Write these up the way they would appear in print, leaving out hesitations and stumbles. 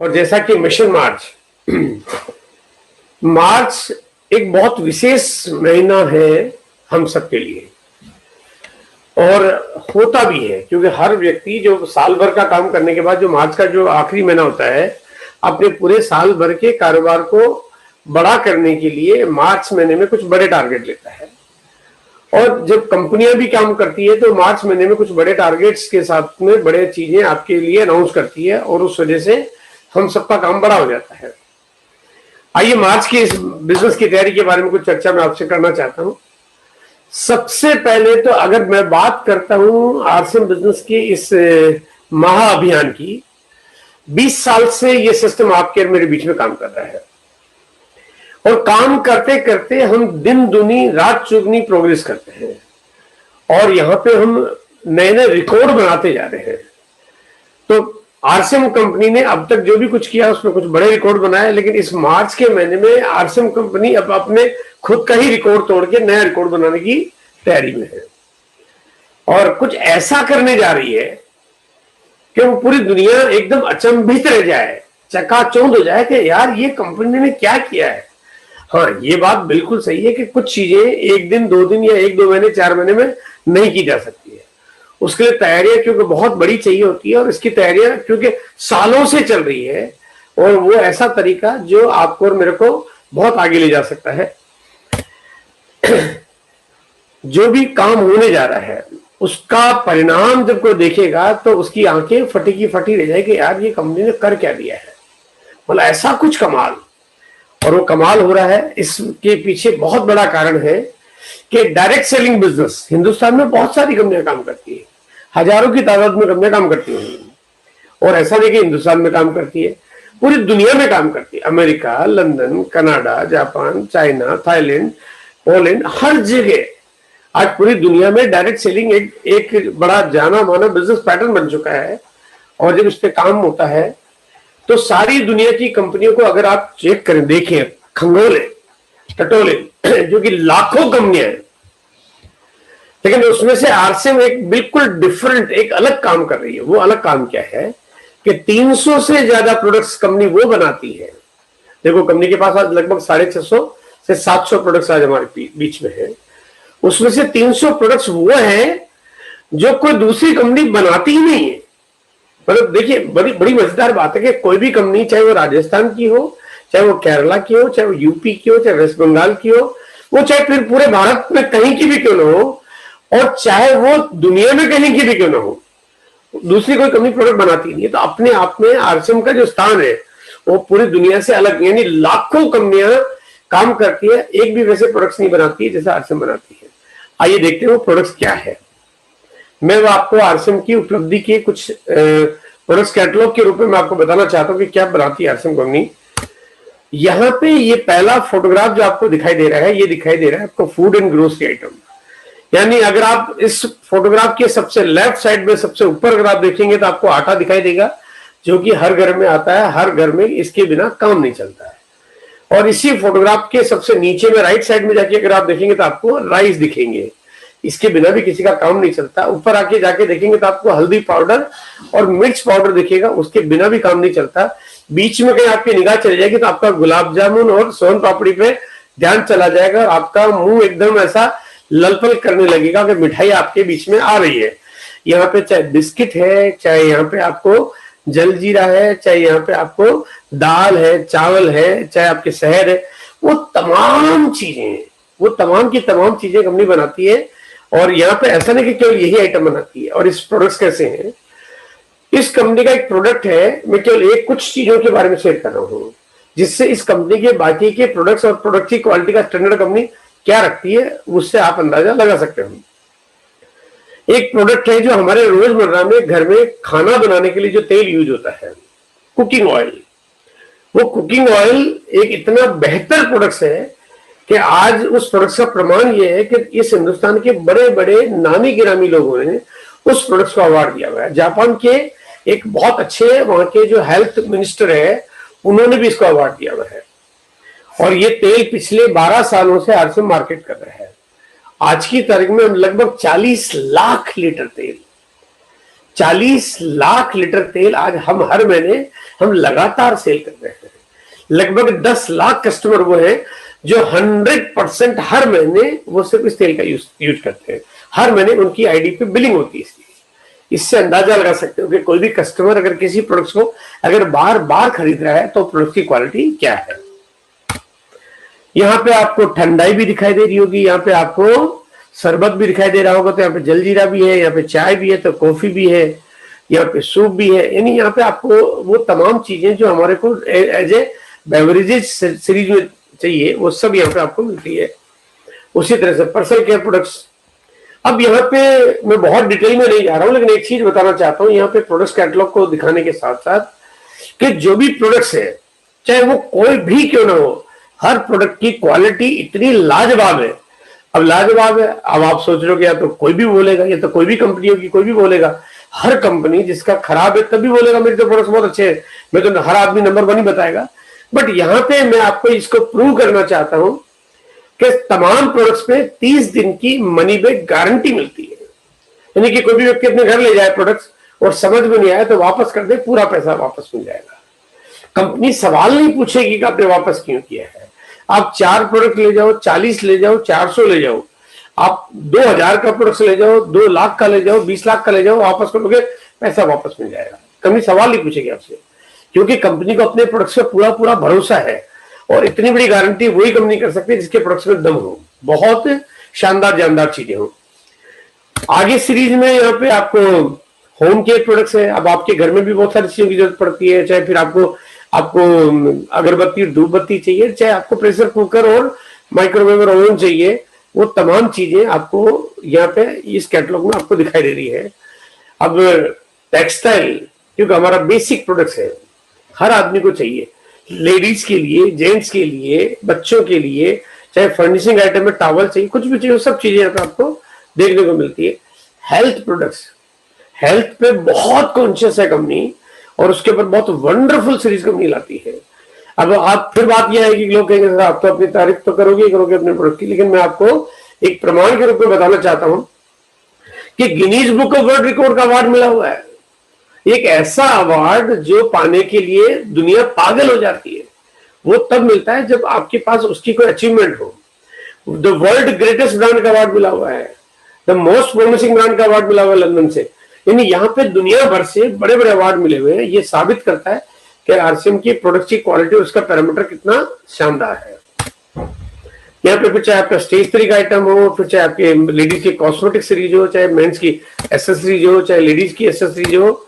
और जैसा कि मिशन मार्च मार्च एक बहुत विशेष महीना है हम सबके लिए, और होता भी है क्योंकि हर व्यक्ति जो साल भर का काम करने के बाद जो मार्च का जो आखिरी महीना होता है, अपने पूरे साल भर के कारोबार को बड़ा करने के लिए मार्च महीने में कुछ बड़े टारगेट लेता है। और जब कंपनियां भी काम करती है तो मार्च महीने में कुछ बड़े टारगेट्स के साथ में बड़े चीजें आपके लिए अनाउंस करती है, और उस वजह से हम सबका काम बड़ा हो जाता है। आइए मार्च की इस बिजनेस की तैयारी के बारे में कुछ चर्चा मैं आपसे करना चाहता हूं। सबसे पहले तो अगर मैं बात करता हूं आरसीएम बिजनेस की इस महाअभियान की, 20 साल से ये सिस्टम आपके मेरे बीच में काम कर रहा है, और काम करते करते हम दिन दुनी रात चुगनी प्रोग्रेस करते हैं, और यहां पे हम नए नए रिकॉर्ड बनाते जा रहे हैं। तो आरसीएम कंपनी ने अब तक जो भी कुछ किया उसमें कुछ बड़े रिकॉर्ड बनाए, लेकिन इस मार्च के महीने में आरसीएम कंपनी अब अपने खुद का ही रिकॉर्ड तोड़ के नया रिकॉर्ड बनाने की तैयारी में है, और कुछ ऐसा करने जा रही है कि वो पूरी दुनिया एकदम अचंभित रह जाए, चकाचौंध हो जाए कि यार ये कंपनी ने क्या किया है। हाँ, ये बात बिल्कुल सही है कि कुछ चीजें एक दिन, 2 दिन या 1-2 महीने, 4 महीने में नहीं की जा सकती है। उसके लिए तैयारियां क्योंकि बहुत बड़ी चाहिए होती है, और इसकी तैयारियां क्योंकि सालों से चल रही है, और वो ऐसा तरीका जो आपको और मेरे को बहुत आगे ले जा सकता है। जो भी काम होने जा रहा है उसका परिणाम जब कोई देखेगा तो उसकी आंखें फटी की फटी रह जाएगी, यार ये कंपनी ने कर क्या दिया है, मतलब ऐसा कुछ कमाल। और वो कमाल हो रहा है, इसके पीछे बहुत बड़ा कारण है कि डायरेक्ट सेलिंग बिजनेस हिंदुस्तान में बहुत सारी कंपनियां काम करती है, हजारों की तादाद में कंपनियां काम करती हैं, और ऐसा नहीं कि हिंदुस्तान में काम करती है, पूरी दुनिया में काम करती है। America, London, Canada, Japan, China, Thailand, Poland, हर जगह आज पूरी दुनिया में डायरेक्ट सेलिंग एक बड़ा जाना माना बिजनेस पैटर्न बन चुका है। और जब इस पे काम होता है तो सारी दुनिया की कंपनियों को अगर आप चेक करें, देखें, खंगोले टटोले, जो कि लाखों कंपनियां हैं, लेकिन उसमें से आरसीएम एक बिल्कुल डिफरेंट, एक अलग काम कर रही है। वो अलग काम क्या है कि 300 से ज्यादा प्रोडक्ट्स कंपनी वो बनाती है। देखो, कंपनी के पास आज लगभग 650 से 700 प्रोडक्ट्स आज हमारे बीच में है। उसमें से 300 प्रोडक्ट्स वो हैं जो कोई दूसरी कंपनी बनाती ही नहीं है। मतलब देखिए, बड़ी बड़ी मजेदार बात है कि कोई भी कंपनी, चाहे वो राजस्थान की हो, चाहे वो केरला की हो, चाहे वो यूपी की हो, चाहे वेस्ट बंगाल की हो, वो चाहे फिर पूरे भारत में कहीं की भी क्यों ना हो, और चाहे वो दुनिया में कहीं की भी क्यों ना हो, दूसरी कोई कंपनी प्रोडक्ट बनाती नहीं है। तो अपने आप में आरसीएम का जो स्थान है वो पूरी दुनिया से अलग, यानी लाखों कंपनियां काम करती है, एक भी वैसे प्रोडक्ट्स नहीं बनाती है जैसे आरसीएम बनाती है। आइए देखते हैं वो प्रोडक्ट्स क्या है। मैं वो आपको आरसीएम की उपलब्धि के कुछ प्रोडक्ट्स कैटलॉग के रूप में मैं आपको बताना चाहता हूं कि क्या बनाती है आरसीएम कंपनी। यहाँ पे ये पहला फोटोग्राफ जो आपको दिखाई दे रहा है, ये दिखाई दे रहा है आपको फूड एंड ग्रोसरी आइटम। यानी अगर आप इस फोटोग्राफ के सबसे लेफ्ट साइड में सबसे ऊपर अगर आप देखेंगे तो आपको आटा दिखाई देगा, जो कि हर घर में आता है, हर घर में इसके बिना काम नहीं चलता है। और इसी फोटोग्राफ के सबसे नीचे में राइट साइड में जाके अगर आप देखेंगे तो आपको राइस दिखेंगे, इसके बिना भी किसी का काम नहीं चलता। ऊपर आके जाके देखेंगे तो आपको हल्दी पाउडर और मिर्च पाउडर दिखेगा, उसके बिना भी काम नहीं चलता। बीच में कहीं आपकी निगाह चली जाएगी तो आपका गुलाब जामुन और सोन पापड़ी पे ध्यान चला जाएगा, और आपका मुंह एकदम ऐसा ललपल करने लगेगा कि मिठाई आपके बीच में आ रही है। यहाँ पे चाहे बिस्किट है, चाहे यहाँ पे आपको जलजीरा है, चाहे यहाँ पे आपको दाल है, चावल है, चाहे आपके शहद है, वो तमाम चीजें हैं, वो तमाम की तमाम चीजें कंपनी बनाती है। और यहाँ पे ऐसा नहीं कि केवल यही आइटम बनाती है। और इस प्रोडक्ट्स कैसे हैं, इस कंपनी का एक प्रोडक्ट है, मैं केवल एक कुछ चीजों के बारे में शेयर कर रहा हूँ जिससे इस कंपनी के बाकी के प्रोडक्ट्स और प्रोडक्ट की क्वालिटी का स्टैंडर्ड कंपनी क्या रखती है उससे आप अंदाजा लगा सकते हो। एक प्रोडक्ट है जो हमारे रोजमर्रा में घर में खाना बनाने के लिए जो तेल यूज होता है, कुकिंग ऑयल। वो कुकिंग ऑयल एक इतना बेहतर प्रोडक्ट है कि आज उस प्रोडक्ट का प्रमाण ये है कि इस हिंदुस्तान के बड़े बड़े नामी गिरामी लोगों ने उस प्रोडक्ट को अवार्ड दिया हुआ है। जापान के एक बहुत अच्छे वहां के जो हेल्थ मिनिस्टर है, उन्होंने भी इसको अवार्ड दिया हुआ है। और ये तेल पिछले 12 सालों से आरसीएम मार्केट कर रहा है। आज की तारीख में लगभग 40 लाख लीटर तेल 40 लाख लीटर तेल आज हम हर महीने हम लगातार सेल कर रहे हैं। लगभग 10 लाख कस्टमर वो हैं जो 100% हर महीने वो सिर्फ इस तेल का यूज करते हैं। हर महीने उनकी आईडी पे बिलिंग होती है। इससे अंदाजा लगा सकते हो कि कोई भी कस्टमर अगर किसी प्रोडक्ट्स को अगर बार बार खरीद रहा है तो प्रोडक्ट की क्वालिटी क्या है। यहाँ पे आपको ठंडाई भी दिखाई दे रही होगी, यहाँ पे आपको शरबत भी दिखाई दे रहा होगा, तो यहाँ पे जलजीरा भी है, यहाँ पे चाय भी है, तो कॉफी भी है, यहाँ पे सूप भी है। यानी यहाँ पे आपको वो तमाम चीजें जो हमारे को एज ए बेवरेजेस सीरीज में चाहिए वो सब यहाँ पे आपको मिलती है। उसी तरह से पर्सनल केयर प्रोडक्ट्स। अब यहाँ पे मैं बहुत डिटेल में नहीं जा रहा हूँ, लेकिन एक चीज बताना चाहता हूँ यहाँ पे प्रोडक्ट्स कैटलॉग को दिखाने के साथ साथ कि जो भी प्रोडक्ट्स है चाहे वो कोई भी क्यों ना हो, हर प्रोडक्ट की क्वालिटी इतनी लाजवाब है। अब लाजवाब है, अब आप सोच रहे हो कि या तो कोई भी बोलेगा, या तो कोई भी कंपनी होगी कोई भी बोलेगा। हर कंपनी जिसका खराब है तभी बोलेगा मेरे तो प्रोडक्ट्स बहुत अच्छे हैं, मैं तो हर आदमी नंबर 1 ही बताएगा। बट यहाँ पे मैं आपको इसको प्रूव करना चाहता हूं कि तमाम प्रोडक्ट्स पे 30 दिन की मनी बैक गारंटी मिलती है। यानी कि कोई भी व्यक्ति अपने घर ले जाए प्रोडक्ट्स और समझ में नहीं आया तो वापस कर दे, पूरा पैसा वापस मिल जाएगा। कंपनी सवाल नहीं पूछेगी कि आपने वापस क्यों किया है। आप 4 प्रोडक्ट ले जाओ, 40 ले जाओ, 400 ले जाओ, आप 2000 का प्रोडक्ट ले जाओ, 2 लाख का ले जाओ, 20 लाख का ले जाओ, वापस करोगे पैसा वापस मिल जाएगा। कंपनी सवाल नहीं पूछेगी आपसे, क्योंकि कंपनी को अपने प्रोडक्ट्स पे पूरा पूरा भरोसा है। और इतनी बड़ी गारंटी वही कंपनी कर सकती है जिसके प्रोडक्ट्स में दम हो, बहुत शानदार जानदार चीजें हो। आगे सीरीज में यहाँ पे आपको होम केयर प्रोडक्ट्स है। अब आपके घर में भी बहुत सारी चीजों की जरूरत पड़ती है, चाहे फिर आपको अगरबत्ती धूप बत्ती चाहिए, चाहे आपको प्रेशर कुकर और माइक्रोवेव और ओवन चाहिए, वो तमाम चीजें आपको यहाँ पे इस कैटलॉग में आपको दिखाई दे रही है। अब टेक्सटाइल क्योंकि हमारा बेसिक प्रोडक्ट्स है, हर आदमी को चाहिए, लेडीज के लिए, जेंट्स के लिए, बच्चों के लिए, चाहे फर्निशिंग आइटम में टावल चाहिए, कुछ भी चाहिए, सब चीजें यहाँ पे आपको देखने को मिलती है। हेल्थ प्रोडक्ट्स, हेल्थ पे बहुत कॉन्शियस है कंपनी और उसके ऊपर बहुत वंडरफुल सीरीज कंपनी लाती है। अब आप फिर बात यह है कि लोग कहेंगे सर आप तो अपनी तारीफ तो करोगे ही करोगे अपने प्रोडक्ट की, लेकिन मैं आपको एक प्रमाण के रूप में बताना चाहता हूं कि Guinness book of world record का अवार्ड मिला हुआ है। एक ऐसा अवार्ड जो पाने के लिए दुनिया पागल हो जाती है, वो तब मिलता है जब आपके पास उसकी कोई अचीवमेंट हो। द वर्ल्ड ग्रेटेस्ट ब्रांड का अवार्ड मिला हुआ है, द मोस्ट प्रोमिसिंग ब्रांड का अवार्ड मिला हुआ है लंदन से। यानी यहाँ पे दुनिया भर से बड़े बड़े अवार्ड मिले हुए हैं। ये साबित करता है कि आरसीएम की प्रोडक्ट की क्वालिटी, उसका पैरामीटर कितना शानदार है। यहाँ पे फिर चाहे आपका स्टेशनरी का आइटम हो, फिर चाहे आपके लेडीज की कॉस्मेटिक सीरीज हो, चाहे मेंस की एसेसरीज हो, चाहे लेडीज की एसेसरीज हो,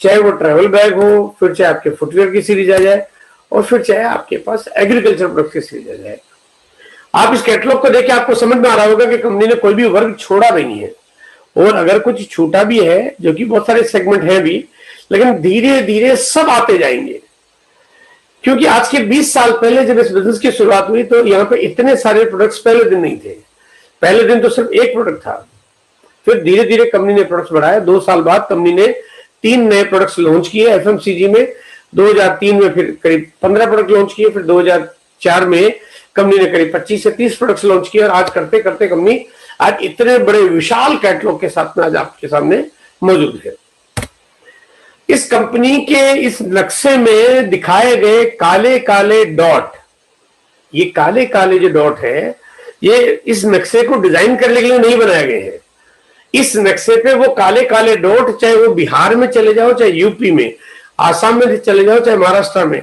चाहे वो ट्रैवल बैग हो, फिर चाहे आपके फुटवेयर की सीरीज आ जाए, और फिर चाहे आपके पास एग्रीकल्चर प्रोडक्ट की सीरीज आ जाए। आप इस कैटलॉग को देख के आपको समझ में आ रहा होगा कि कंपनी ने कोई भी वर्ग छोड़ा नहीं है, और अगर कुछ छूटा भी है, जो कि बहुत सारे सेगमेंट हैं भी, लेकिन धीरे धीरे सब आते जाएंगे। क्योंकि आज के 20 साल पहले जब इस बिजनेस की शुरुआत हुई तो यहाँ पे इतने सारे प्रोडक्ट्स पहले दिन नहीं थे। पहले दिन तो सिर्फ एक प्रोडक्ट था। फिर धीरे धीरे कंपनी ने प्रोडक्ट्स बढ़ाए। 2 साल बाद कंपनी ने 3 नए प्रोडक्ट्स लॉन्च किए एफएमसीजी में। 2003 में फिर करीब 15 प्रोडक्ट लॉन्च किए। फिर 2004 में कंपनी ने करीब 25 से 30 प्रोडक्ट्स लॉन्च किए, और आज करते करते कंपनी आज इतने बड़े विशाल कैटलॉग के साथ में आज आपके सामने मौजूद है। इस कंपनी के इस नक्शे में दिखाए गए काले काले डॉट, ये काले काले जो डॉट है, ये इस नक्शे को डिजाइन करने के लिए नहीं बनाए गए हैं। इस नक्शे पे वो काले काले डॉट, चाहे वो बिहार में चले जाओ, चाहे यूपी में, आसाम में चले जाओ, चाहे महाराष्ट्र में,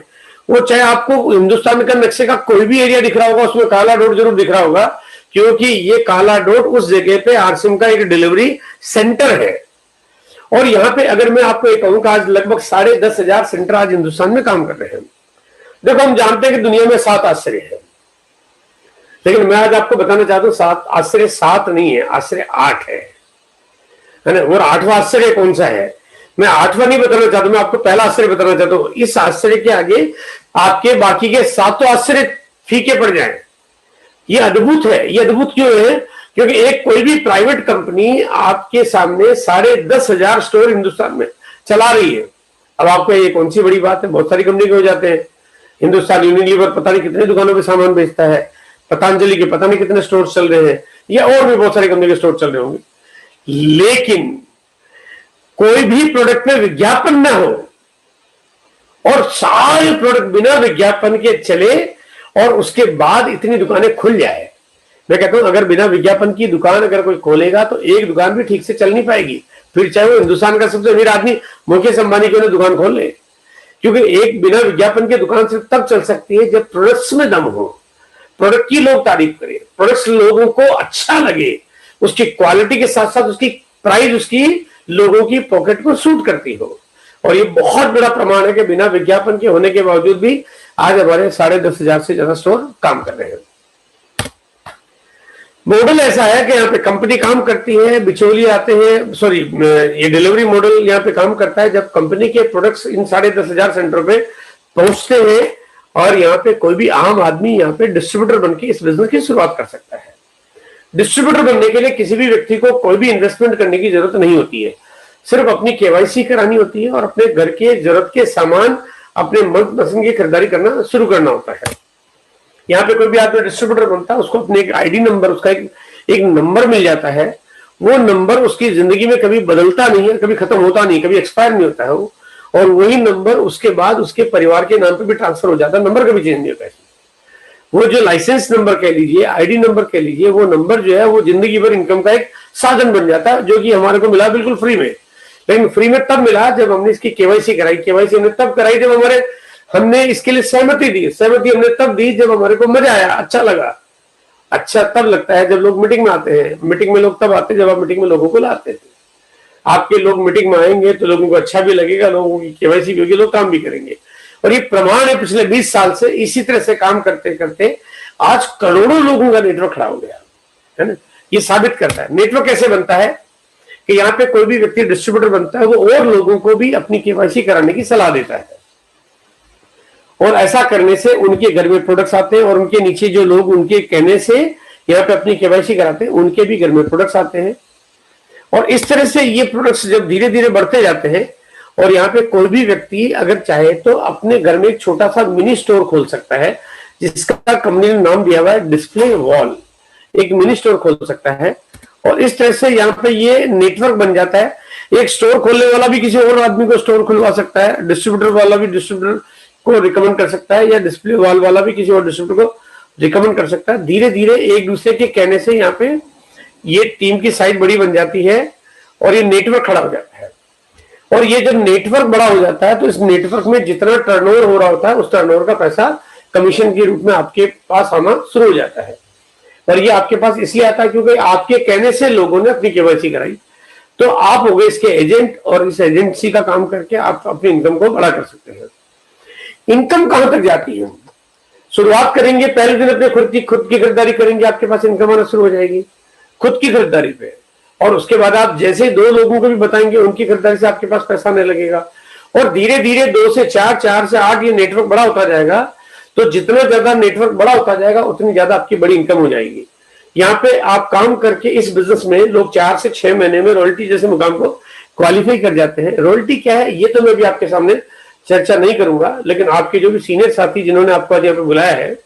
वो चाहे आपको हिंदुस्तान का नक्शे का कोई भी एरिया दिख रहा होगा उसमें काला डॉट जरूर दिख रहा होगा, क्योंकि ये काला डॉट उस जगह पे आरसीएम का एक डिलीवरी सेंटर है। और यहाँ पे अगर मैं आपको एक कहूँ, आज लगभग 10,500 सेंटर आज हिंदुस्तान में काम कर रहे हैं। देखो हम जानते हैं कि दुनिया में 7 आश्चर्य है, लेकिन मैं आज आपको बताना चाहता हूँ 7 आश्चर्य 7 नहीं है, आश्चर्य 8 है ना। और 8वां आश्चर्य कौन सा है, मैं 8वां नहीं बताना चाहता, मैं आपको पहला आश्चर्य बताना चाहता हूँ। इस आश्चर्य के आगे आपके बाकी के 7 आश्चर्य फीके पड़ जाए। ये अद्भुत है। ये अद्भुत क्यों है, क्योंकि एक कोई भी प्राइवेट कंपनी आपके सामने 10,500 स्टोर हिंदुस्तान में चला रही है। अब आपको ये कौन सी बड़ी बात है, बहुत सारी कंपनी के हो जाते हैं। हिंदुस्तान यूनिलीवर पता नहीं कितने दुकानों पे सामान बेचता है, पतंजलि के पता नहीं कितने स्टोर चल रहे हैं, या और भी बहुत सारी कंपनी के स्टोर चल रहे होंगे। लेकिन कोई भी प्रोडक्ट में विज्ञापन ना हो और सारे प्रोडक्ट बिना विज्ञापन के चले और उसके बाद इतनी दुकानें खुल जाए। मैं कहता हूं अगर बिना विज्ञापन की दुकान अगर कोई खोलेगा तो एक दुकान भी ठीक से चल नहीं पाएगी, फिर चाहे वो हिंदुस्तान का सबसे अमीर आदमी मुकेश अंबानी क्यों ना दुकान खोल ले। क्योंकि एक बिना विज्ञापन की दुकान सिर्फ तब चल सकती है जब प्रोडक्ट्स में दम हो, प्रोडक्ट की लोग तारीफ करें, प्रोडक्ट्स लोगों को अच्छा लगे, उसकी क्वालिटी के साथ साथ उसकी प्राइस उसकी लोगों की पॉकेट को सूट करती हो। और ये बहुत बड़ा प्रमाण है कि बिना विज्ञापन के होने के बावजूद भी आज हमारे 10,500 से ज्यादा स्टोर काम कर रहे हैं। मॉडल ऐसा है कि यहाँ पे कंपनी काम करती है, बिचौलिए आते हैं, सॉरी ये डिलीवरी मॉडल यहाँ पे काम करता है जब कंपनी के प्रोडक्ट्स इन 10,500 सेंटरों पे पहुंचते हैं और यहाँ पे कोई भी आम आदमी यहाँ पे डिस्ट्रीब्यूटर बनके इस बिजनेस की शुरुआत कर सकता है। डिस्ट्रीब्यूटर बनने के लिए किसी भी व्यक्ति को कोई भी इन्वेस्टमेंट करने की जरूरत नहीं होती है, सिर्फ अपनी केवाईसी करानी होती है और अपने घर के जरूरत के सामान अपने मनपसंद की खरीदारी करना शुरू करना होता है। यहाँ पे कोई भी आदमी डिस्ट्रीब्यूटर बनता है, उसको अपने एक आईडी नंबर, उसका एक नंबर मिल जाता है। वो नंबर उसकी जिंदगी में कभी बदलता नहीं है, कभी खत्म होता नहीं, कभी एक्सपायर नहीं होता है वो, और वही नंबर उसके बाद उसके परिवार के नाम पे भी ट्रांसफर हो जाता है, नंबर कभी चेंज नहीं होता है। वो जो लाइसेंस नंबर कह लीजिए, आईडी नंबर कह लीजिए, वो नंबर जो है वो जिंदगी भर इनकम का एक साधन बन जाता है, जो कि हमारे को मिला बिल्कुल फ्री में। लेकिन फ्री में तब मिला जब हमने इसकी केवाईसी कराई। केवाईसी हमने तब कराई जब हमने इसके लिए सहमति दी। सहमति हमने तब दी जब हमारे को मजा आया, अच्छा लगा। अच्छा तब लगता है जब लोग मीटिंग में आते हैं। मीटिंग में लोग तब आते हैं जब आप मीटिंग में लोगों को लाते थे। आपके लोग मीटिंग में आएंगे तो लोगों को अच्छा भी लगेगा, लोगों की केवाईसी भी होगी, लोग काम भी करेंगे। और ये प्रमाण है पिछले 20 साल से इसी तरह से काम करते करते आज करोड़ों लोगों का नेटवर्क खड़ा हो गया है ना। ये साबित करता है नेटवर्क कैसे बनता है कि यहाँ पे कोई भी व्यक्ति डिस्ट्रीब्यूटर बनता है, वो और लोगों को भी अपनी केवाईसी कराने की सलाह देता है। और ऐसा करने से उनके घर में प्रोडक्ट्स आते हैं और उनके नीचे जो लोग उनके कहने से यहाँ पे अपनी केवाईसी कराते हैं, उनके भी घर में प्रोडक्ट्स आते हैं। और इस तरह से ये प्रोडक्ट्स जब धीरे धीरे बढ़ते जाते हैं और यहाँ पे कोई भी व्यक्ति अगर चाहे तो अपने घर में एक छोटा सा मिनी स्टोर खोल सकता है, जिसका कंपनी ने नाम दिया हुआ है डिस्प्ले वॉल। एक मिनी स्टोर खोल सकता है और इस तरह से यहाँ पे ये नेटवर्क बन जाता है। एक स्टोर खोलने वाला भी किसी और आदमी को स्टोर खुलवा सकता है, डिस्ट्रीब्यूटर वाला भी डिस्ट्रीब्यूटर को रिकमेंड कर सकता है, या डिस्प्ले वॉल वाला भी किसी और डिस्ट्रीब्यूटर को रिकमेंड कर सकता है। धीरे धीरे एक दूसरे के कहने से यहाँ पे ये टीम की साइज बड़ी बन जाती है और ये नेटवर्क खड़ा हो जाता है। और ये जब नेटवर्क बड़ा हो जाता है तो इस नेटवर्क में जितना टर्नओवर हो रहा होता है उस टर्नओवर का पैसा कमीशन के रूप में आपके पास आना शुरू हो जाता है। और ये आपके पास इसलिए आता है क्योंकि आपके कहने से लोगों ने अपनी केवाईसी कराई, तो आप हो गए इसके एजेंट और इस एजेंसी का काम करके आप अपनी इनकम को बड़ा कर सकते हैं। इनकम कहां तक जाती है? शुरुआत करेंगे पहले दिन अपने खुद की खरीदारी करेंगे, आपके पास इनकम आना शुरू हो जाएगी खुद की खरीदारी पे। और उसके बाद आप जैसे 2 लोगों को भी बताएंगे उनकी खरीदारी से आपके पास पैसा आने लगेगा। और धीरे धीरे 2 से 4, 4 से 8 ये नेटवर्क बड़ा होता जाएगा। तो जितना ज्यादा नेटवर्क बड़ा होता जाएगा उतनी ज्यादा आपकी बड़ी इनकम हो जाएगी। यहाँ पे आप काम करके इस बिजनेस में लोग 4 से 6 महीने में रॉयल्टी जैसे मुकाम को क्वालिफाई कर जाते हैं। रॉयल्टी क्या है ये तो मैं भी आपके सामने चर्चा नहीं करूंगा, लेकिन आपके जो भी सीनियर साथी जिन्होंने आपको आज यहाँ पे बुलाया है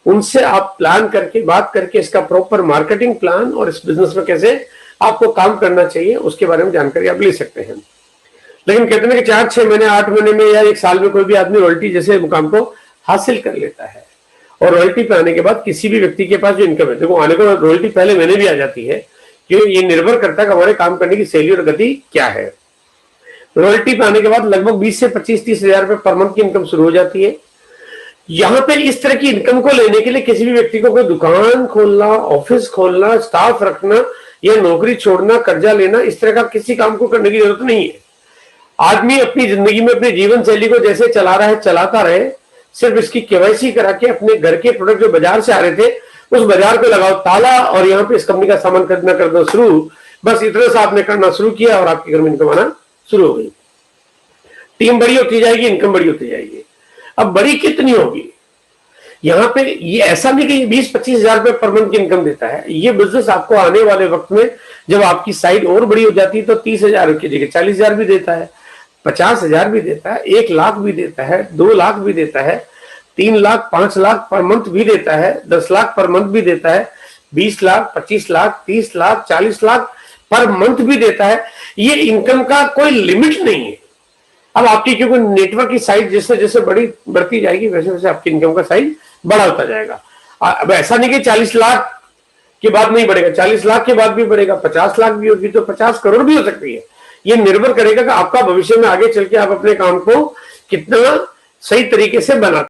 उनसे आप प्लान करके बात करके इसका प्रॉपर मार्केटिंग प्लान और इस बिजनेस में कैसे आपको काम करना चाहिए उसके बारे में जानकारी आप ले सकते हैं। लेकिन कहते हैं कि 4, 6 महीने, 8 महीने में या 1 साल में कोई भी आदमी रॉयल्टी जैसे मुकाम को हासिल कर लेता है। और रॉयल्टी पे आने के बाद किसी भी व्यक्ति के पास जो इनकम है, देखो आने को रॉयल्टी पहले महीने भी आ जाती है, क्योंकि ये निर्भर करता है कि हमारे काम करने की शैली और गति क्या है। रॉयल्टी पे आने के बाद लगभग 20 से 25-30 हजार रुपए पर मंथ की इनकम शुरू हो जाती है। यहाँ पे इस तरह की इनकम को लेने के लिए किसी भी व्यक्ति को कोई दुकान खोलना, ऑफिस खोलना, स्टाफ रखना या नौकरी छोड़ना, कर्जा लेना, इस तरह का किसी काम को करने की जरूरत नहीं है। आदमी अपनी जिंदगी में अपनी जीवन शैली को जैसे चला रहा है चलाता रहे, सिर्फ इसकी केवाईसी करा के अपने घर के प्रोडक्ट जो बाजार से आ रहे थे उस बाजार को लगाओ ताला और यहाँ पे इस कंपनी का सामान खरीदना कर दो शुरू। बस इतना सा आपने करना शुरू किया और आपके घर में इनकम आना शुरू हो गई। टीम बड़ी होती जाएगी, इनकम बड़ी होती जाएगी। अब बड़ी कितनी होगी? यहाँ पे ये ऐसा नहीं कि 20-25 हजार रुपए पर मंथ की इनकम देता है। ये बिजनेस आपको आने वाले वक्त में जब आपकी साइड और बड़ी हो जाती है तो 30 हजार की जगह 40 हजार भी देता है, 50 हजार भी देता है, 1 लाख भी देता है, 2 लाख भी देता है, 3 लाख 5 लाख पर मंथ भी देता है, 10 लाख पर मंथ भी देता है, 20 लाख 25 लाख 30 लाख 40 लाख पर मंथ भी देता है। ये इनकम का कोई लिमिट नहीं है। अब आपकी क्योंकि नेटवर्क की साइज जैसे जैसे बढ़ती जाएगी वैसे वैसे आपकी इनकम का साइज बड़ा होता जाएगा। अब ऐसा नहीं कि 40 लाख के बाद नहीं बढ़ेगा, 40 लाख के बाद भी बढ़ेगा, 50 लाख भी होगी तो 50 करोड़ भी हो सकती है। ये निर्भर करेगा कि आपका भविष्य में आगे चल के आप अपने काम को कितना सही तरीके से बनाते